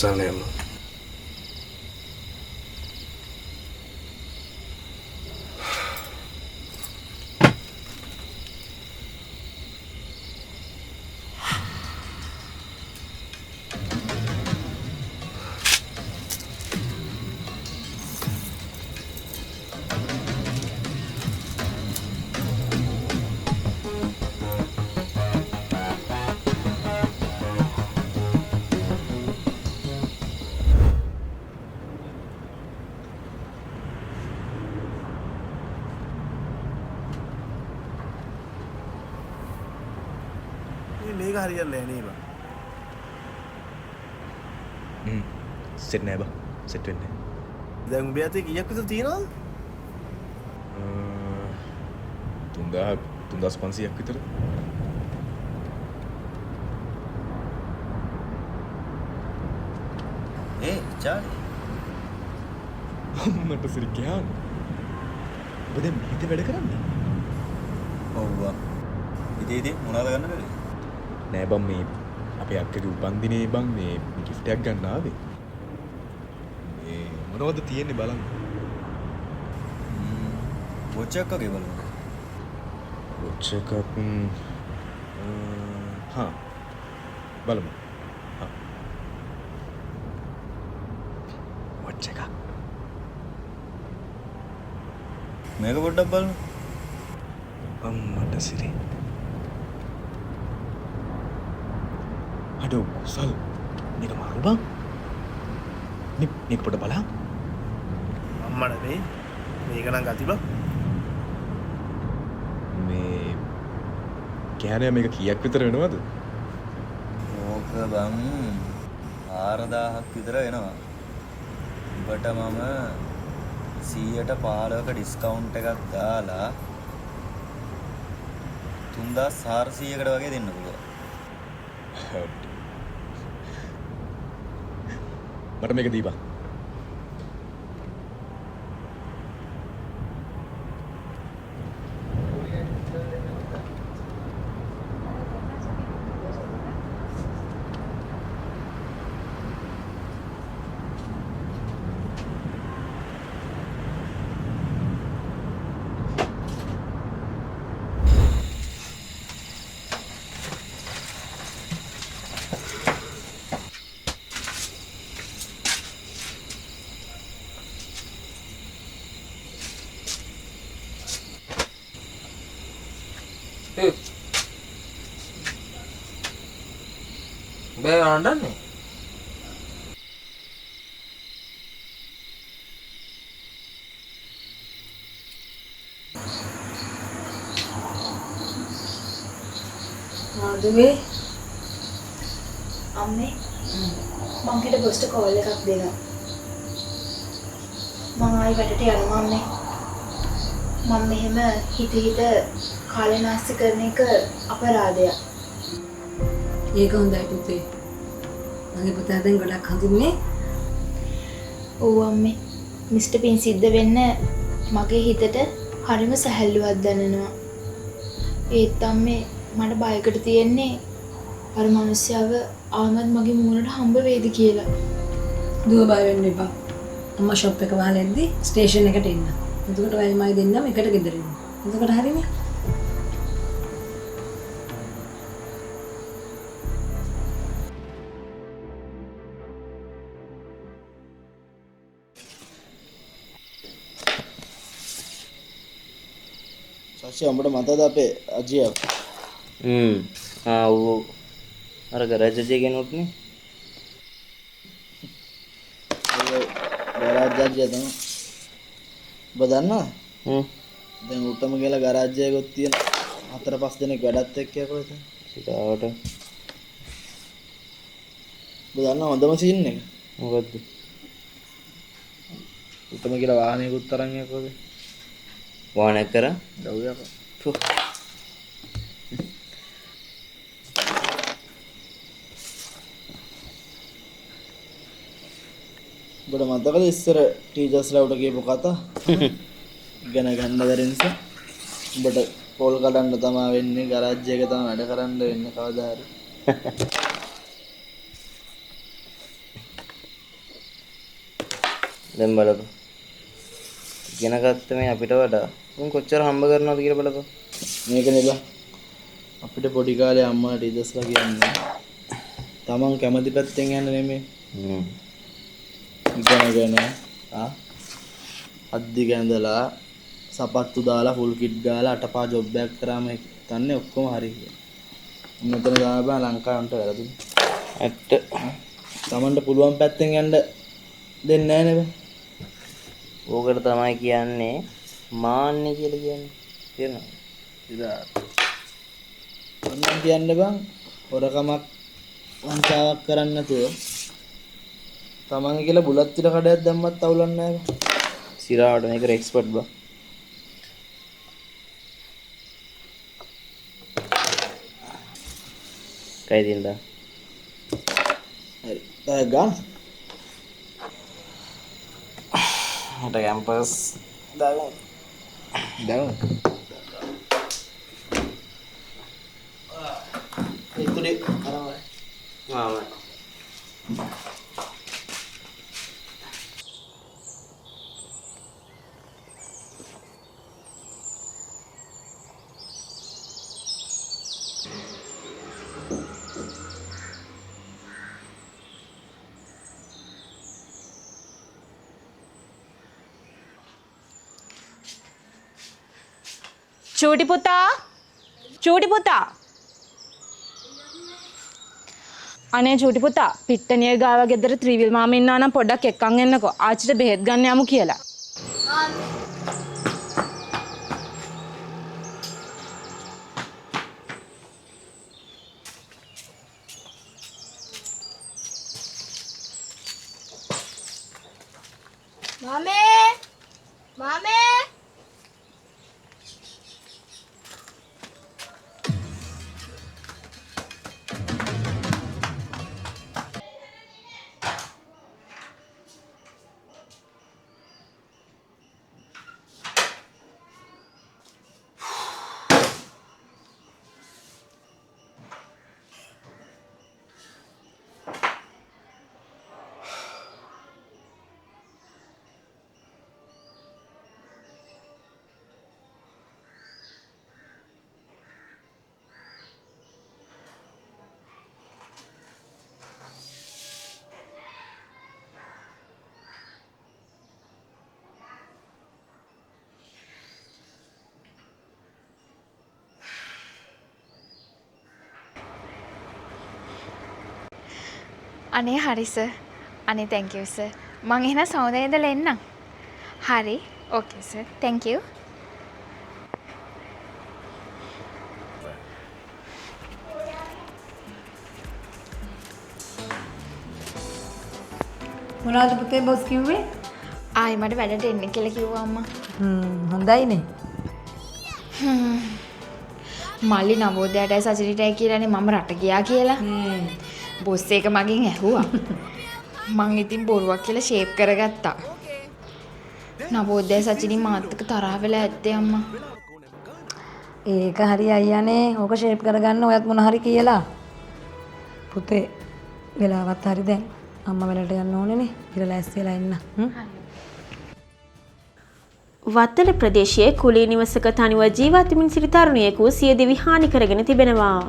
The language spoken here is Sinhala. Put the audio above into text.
sana yamma. මේක හරියන්නේ නැහැ නේ බං. සෙට් නෑ බා. සෙට් වෙන්නේ දැන් උඹ යතේ කීයක් විතර තියෙනවද? 3500ක් විතර. චාලි අම්මට සිරි ගෑනු. ඔබ දැන් මෙහෙද වැඩ කරන්නේ? ඔව් බං. ඉතින් මොනවද ගන්න බැරි? නෑ බං මේ අපේ අක්කගේ උපන්දිනේ බං මේ ගිෆ්ට් එකක් ගන්න ආවේ. මේ මොනවද තියෙන්නේ බලන්න. වොච් එකක් වගේ බලන්න. වොච් එකක් හා බලමු. හා වොච් එකක්. මේක පොඩ්ඩක් බලන්න. අම්මට සිරි. අඩෝ කුසල් මේක මාරු බං. මේක පොඩ බලන්න. අම්මට මේ මේක නම් ගති බං. මේ කෑනෑ මේක කීයක් විතර වෙනවද? ඕක බං 4000ක් විතර වෙනවා. උඹට මම 100%ක ඩිස්කවුන්ට් එකක් දාලා 3400කට වගේ දෙන්න පුළුවන්. මට මේක දීපන්. බෑ අඬන්නේ. ආදුවේ අම්මේ මං හිට බොස්ට කෝල් එකක් දෙනවා. මං ආයි වැඩට යනවා අම්මේ. මම මෙහෙම හිත කාලේ නාස්ති කරන එක අපරාධයක්. ඒක හොඳයි පුතේ. මගේ පුතා දැන් ගොඩක් හඳුන්නේ. ඔව් අම්මේ. මිස්ටර් පින් සිද්ධ වෙන්න මගේ හිතට හරිම සැහැල්ලුවක් දැනෙනවා. ඒත් අම්මේ මට බයකට තියෙන්නේ අර මිනිස්සයව ආමත් මගේ මූණට හම්බ වෙයිද කියලා. දුව බය වෙන්න එපා. අම්මා ෂොප් එක වහලෙද්දි ස්ටේෂන් එකට එන්න. එතකොට ඔයමයි දෙන්නම එකට ගෙදර එන්න. එතකොට හරිනේ. සාක්ෂි අපිට මතකද අපේ අජියා? ඌ අර ගරාජ් එකේ කෙනෙක්නේ. ගරාජ් අජියා තමයි. ඔබ දන්නවා? දැන් උටම ගිහලා ගරාජ් එකක තියෙන 4-5 දෙනෙක් වැඩත් එක්ක යකෝ එතන. සිතාවට. ඔබ දන්නවා හොඳම සීන් එක? මොකද්ද? උටම ගිහලා වාහනයකුත් තරන් යකෝ. වාහනයක් කරා? දව් යකෝ. ඔබට මතකද ඉස්සර ටීචර්ස්ලා උඩ කියපු කතා? ඉගෙන ගන්න බැරි නිසා උඹට පොල් කඩන්න තමයි වෙන්නේ, ගරාජ් එක තමයි වැඩ කරන්න වෙන්නේ කවදා හරි. දැන් බලපන්. ඉගෙන ගත්ත මේ අපිට වඩා උන් කොච්චර හම්බ කරනවද කියලා බලපන්. මේක නෙබ අපිට පොඩි කාලේ අම්මාට ඉදස්ලා කියන්නේ තමන් කැමති පැත්තෙන් යන්න නෙමෙයි. ඉගෙනගෙන අද්දි ගැඳලා සපත්තු දාලා ෆුල් කිට් ගාලා අටපා ජොබ් එකක් කරාම තන්නේ ඔක්කොම හරි කියලා. මෙතන ගාව බෑ ලංකාවට වැරදුනේ. ඇත්ත. තමන්ට පුළුවන් පැත්තෙන් යන්න දෙන්නේ නැහැ නේ බෑ. ඕකට තමයි කියන්නේ මාන්නේ කියලා කියන්නේ. තේරෙනවද? ඉතින් මම කියන්න බං හොරකමක් වංචාවක් කරන්න නැතුව තමන්ගේ කියලා බුලත් විල කඩයක් දැම්මත් අවුලක් නැහැ බං. සිරාවට මේකට එක්ස්පර්ට් බා. කයි දින්දා. හරි. දැන් ගන්න. මට කැම්පස් දාගමු. දාගමු. ඉතුරු අරවයි. ආමයි. චූටි පුතා අනේ චූටි පුතා පිට්ටනිය ගාව ගෙදර ත්‍රිවිල් මාම ඉන්නා නම් පොඩ්ඩක් එක්කන් එන්නකෝ ආච්චිට බෙහෙත් ගන්න යමු කියලා. මාමේ අනේ හරි සර්. අනේ thank you සර්. මං එහෙනම් සමුදේ ඉඳලා එන්නම්. හරි. ඕකේ සර්. thank you. මොනවද පුතේ බොස් කිව්වේ? ආයි මට වැඩට එන්න කියලා කිව්වා අම්මා. හොඳයිනේ. මල්ලි නවෝදයටයි සචිනිටයි කියලානේ මම රට ගියා කියලා. බොස් එක මගෙන් ඇහුවා. මං ඉතින් බොරුවක් කියලා ෂේප් කරගත්තා. නවෝදය සචිනි මාත් එක්ක තරහ වෙලා ඇත්තේ අම්මා. ඒක හරි අයියානේ. ඕක ෂේප් කරගන්න ඔයත් මොන හරි කියලා. පුතේ වෙලාවත් හරි දැන්. අම්මා වැඩට යන්න ඕනේනේ. ඉතින් ලෑස්ති වෙලා ඉන්න. වත්තල ප්‍රදේශයේ කුලී නිවසක තනිව ජීවත් වෙමින් සිටි තරුණියෙකු සිය දිවි හානි කරගෙන තිබෙනවා.